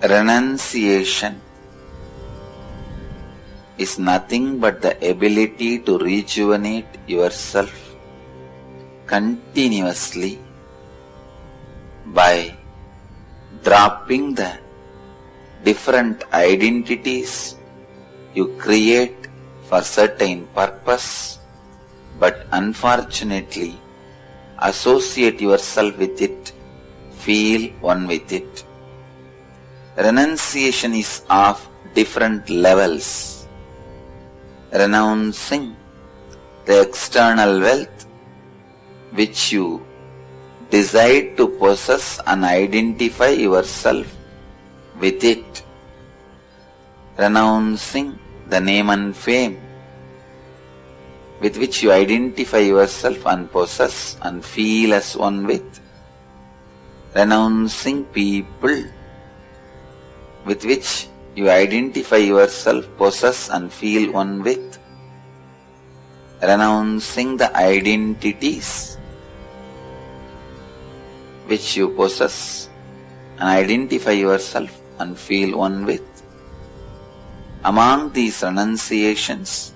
Renunciation is nothing but the ability to rejuvenate yourself continuously by dropping the different identities you create for certain purpose, but unfortunately associate yourself with it, feel one with it. Renunciation is of different levels. Renouncing the external wealth which you decide to possess and identify yourself with it. Renouncing the name and fame with which you identify yourself and possess and feel as one with. Renouncing people with which you identify yourself, possess and feel one with. Renouncing the identities which you possess and identify yourself and feel one with. Among these renunciations,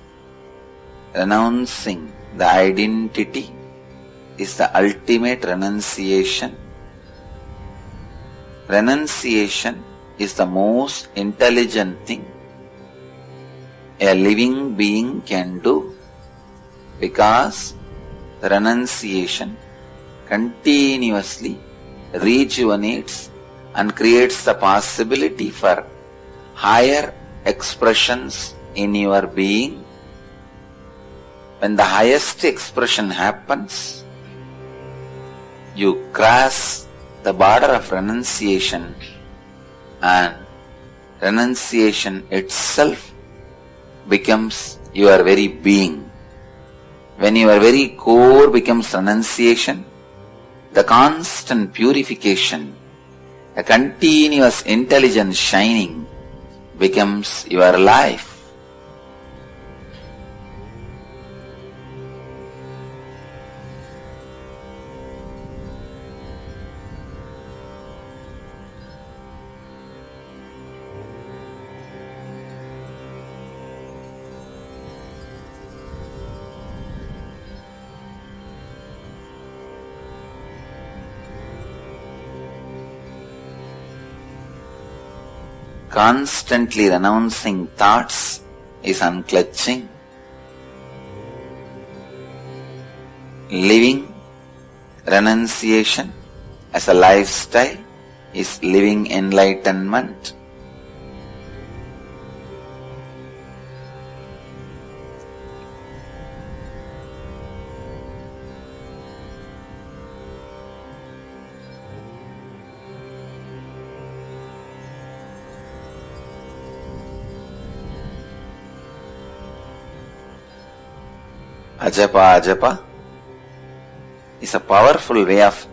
renouncing the identity is the ultimate renunciation. Renunciation is the most intelligent thing a living being can do, because renunciation continuously rejuvenates and creates the possibility for higher expressions in your being. When the highest expression happens, you cross the border of renunciation, and renunciation itself becomes your very being. When your very core becomes renunciation, the constant purification, a continuous intelligence shining becomes your life. Constantly renouncing thoughts is unclutching. Living renunciation as a lifestyle is living enlightenment. Ajapa is a powerful way of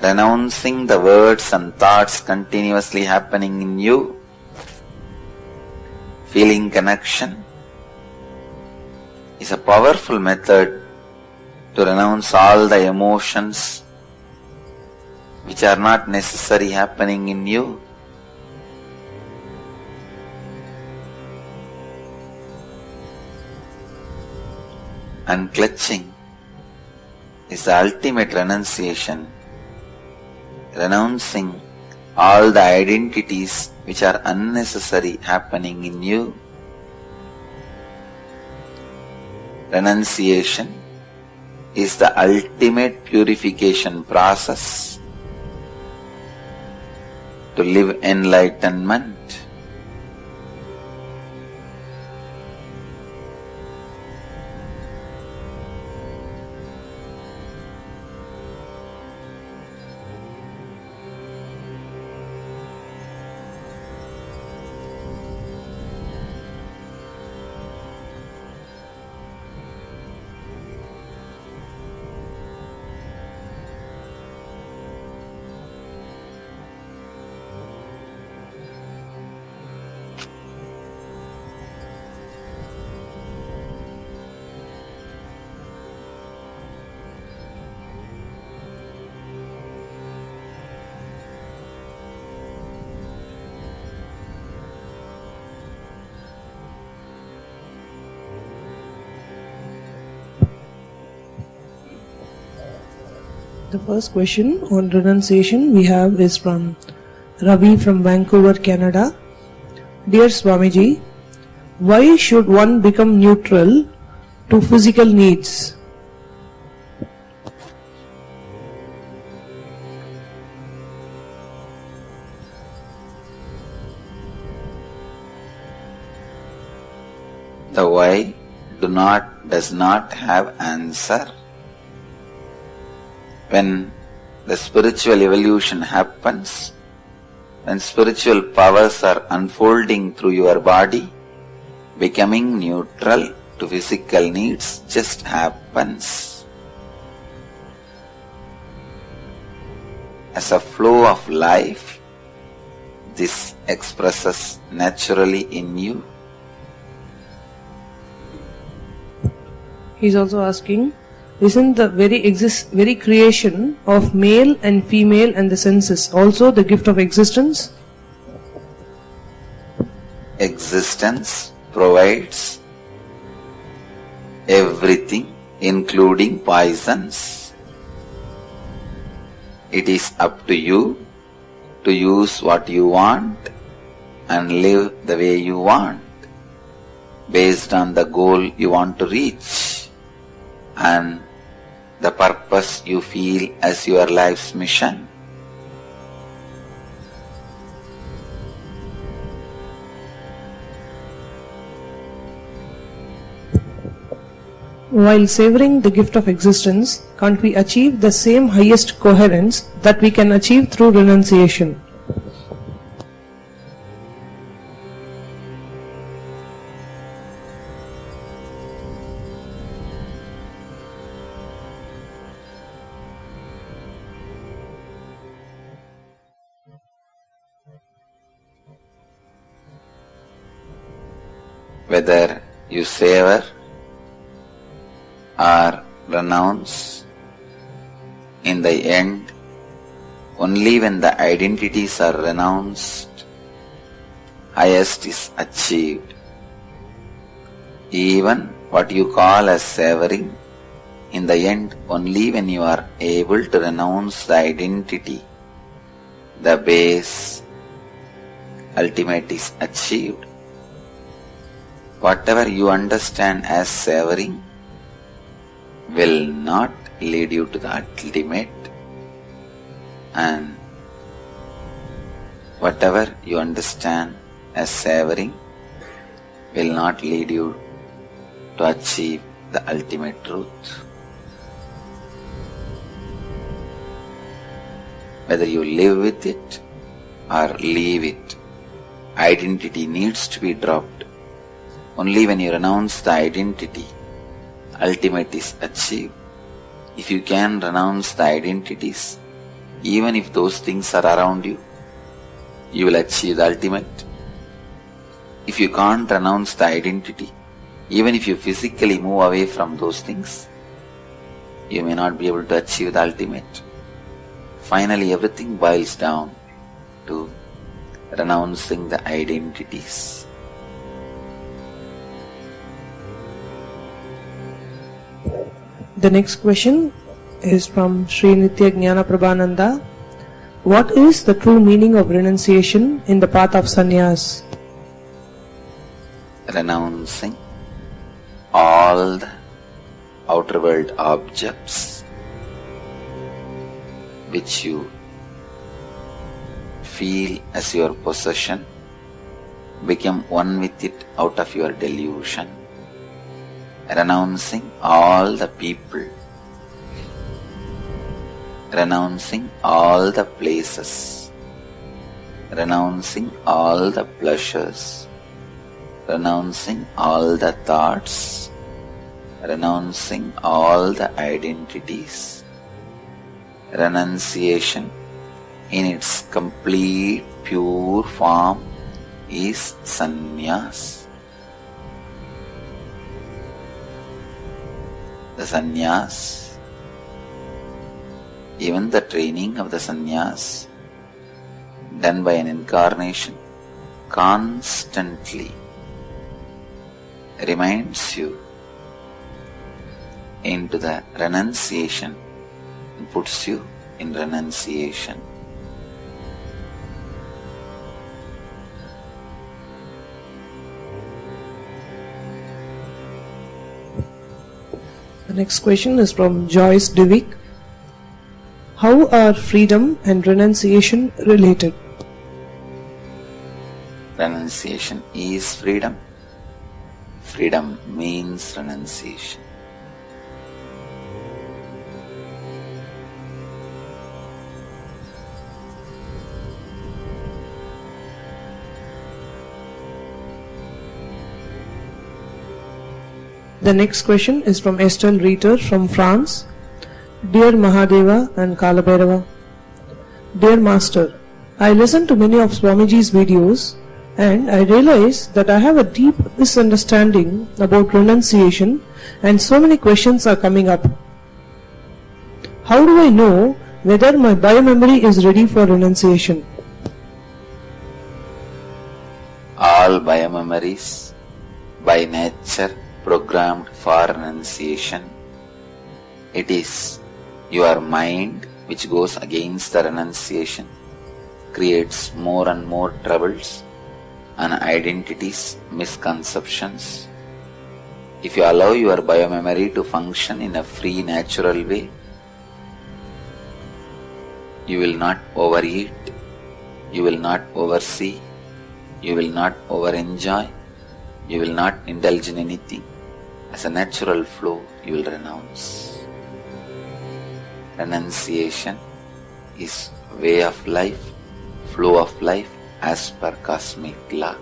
renouncing the words and thoughts continuously happening in you. Feeling connection is a powerful method to renounce all the emotions which are not necessary happening in you. Unclutching is the ultimate renunciation, renouncing all the identities which are unnecessary happening in you. Renunciation is the ultimate purification process to live enlightenment. The first question on renunciation we have is from Ravi from Vancouver, Canada. Dear Swamiji, why should one become neutral to physical needs? The why does not have answer. When the spiritual evolution happens, when spiritual powers are unfolding through your body, becoming neutral to physical needs just happens. As a flow of life, this expresses naturally in you. He is also asking, isn't the very creation of male and female and the senses also the gift of existence? Existence provides everything, including poisons. It is up to you to use what you want and live the way you want, based on the goal you want to reach and the purpose you feel as your life's mission. While savoring the gift of existence, can't we achieve the same highest coherence that we can achieve through renunciation? Whether you savor or renounce, in the end, only when the identities are renounced, highest is achieved. Even what you call as savoring, in the end, only when you are able to renounce the identity, the base, ultimate is achieved. Whatever you understand as savoring will not lead you to the ultimate, and whatever you understand as savoring will not lead you to achieve the ultimate truth. Whether you live with it or leave it, identity needs to be dropped. Only when you renounce the identity, ultimate is achieved. If you can renounce the identities, even if those things are around you, you will achieve the ultimate. If you can't renounce the identity, even if you physically move away from those things, you may not be able to achieve the ultimate. Finally, everything boils down to renouncing the identities. The next question is from Sri Nitya Jnana Prabhananda. What is the true meaning of renunciation in the path of Sanyas? Renouncing all the outer world objects which you feel as your possession, become one with it out of your delusion. Renouncing all the people, renouncing all the places, renouncing all the pleasures, renouncing all the thoughts, renouncing all the identities. Renunciation in its complete pure form is Sanyas. The Sanyas, even the training of the Sanyas done by an incarnation, constantly reminds you into the renunciation and puts you in renunciation. The next question is from Joyce Divik. How are freedom and renunciation related? Renunciation is freedom. Freedom means renunciation. The next question is from Estelle Reiter from France. Dear Mahadeva and Kalabhairava, Dear Master, I listen to many of Swamiji's videos and I realize that I have a deep misunderstanding about renunciation and so many questions are coming up. How do I know whether my biomemory is ready for renunciation? All biomemories by nature programmed for renunciation. It is your mind which goes against the renunciation, creates more and more troubles and identities, misconceptions. If you allow your biomemory to function in a free, natural way, you will not overeat, you will not oversee, you will not over-enjoy, you will not indulge in anything. As a natural flow, you will renounce. Renunciation is way of life, flow of life as per cosmic law.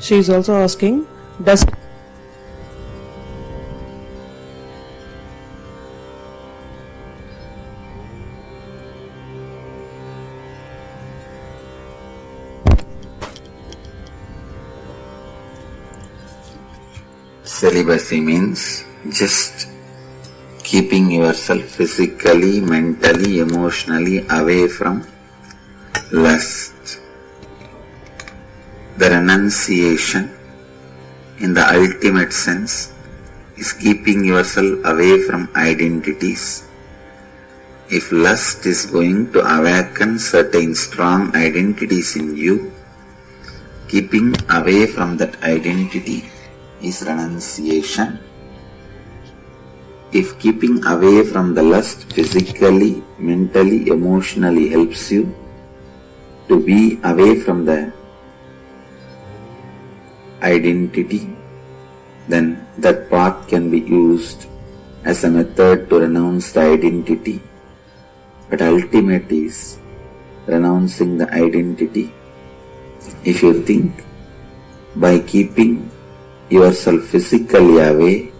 She is also asking, does Celibacy means just keeping yourself physically, mentally, emotionally away from lust. The renunciation, in the ultimate sense, is keeping yourself away from identities. If lust is going to awaken certain strong identities in you, keeping away from that identity is renunciation. If keeping away from the lust physically, mentally, emotionally helps you to be away from the identity, then that path can be used as a method to renounce the identity. But ultimate is renouncing the identity. If you think by keeping yourself physically away,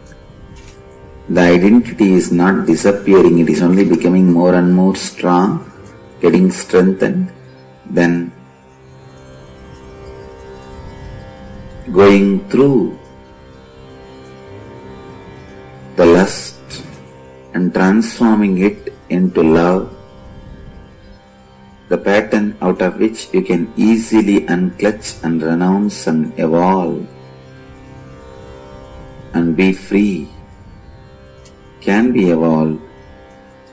the identity is not disappearing, it is only becoming more and more strong, getting strengthened, then going through the lust and transforming it into love, the pattern out of which you can easily unclutch and renounce and evolve and be free, can be evolved.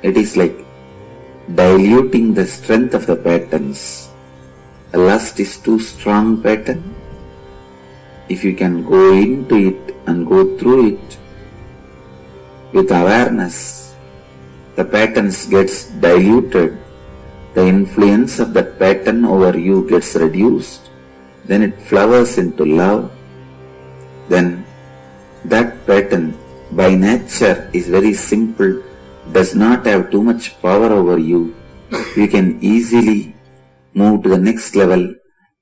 It is like diluting the strength of the patterns. A lust is too strong pattern. If you can go into it and go through it with awareness, the patterns gets diluted, the influence of that pattern over you gets reduced, then it flowers into love, then that pattern by nature is very simple, does not have too much power over you. You can easily move to the next level,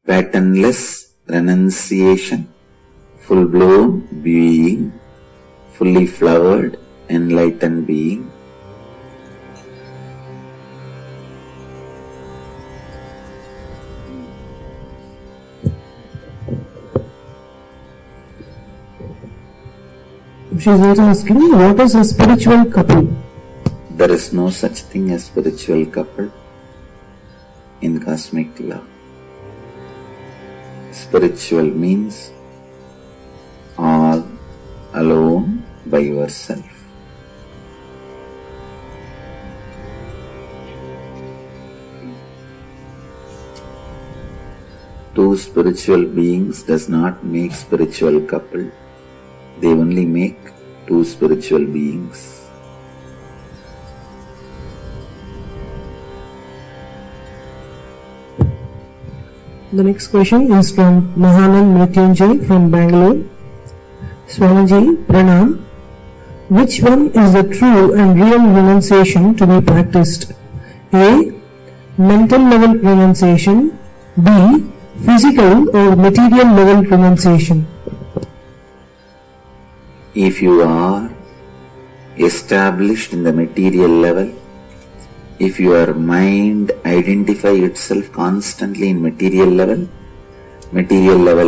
patternless renunciation, full-blown being, fully flowered, enlightened being, She is also asking, what is a spiritual couple? There is no such thing as spiritual couple in cosmic love. Spiritual means all alone by yourself. Two spiritual beings does not make spiritual couple. They only make two spiritual beings. The next question is from Mahanand Mrityunjay from Bangalore. Swamiji, Pranam. Which one is the true and real renunciation to be practiced? A. Mental level renunciation. B. Physical or material level renunciation. If you are established in the material level, if your mind identify itself constantly in material level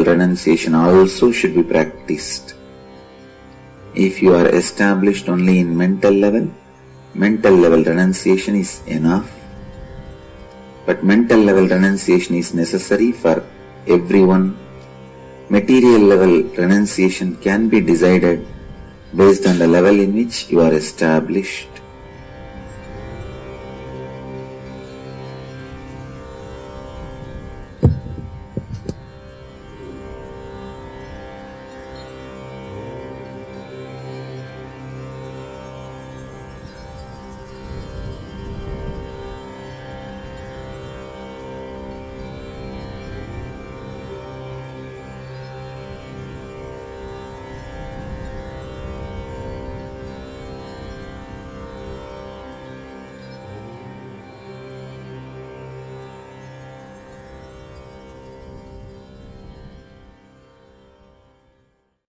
renunciation also should be practiced. If you are established only in mental level renunciation is enough. But mental level renunciation is necessary for everyone. Material level renunciation can be decided based on the level in which you are established.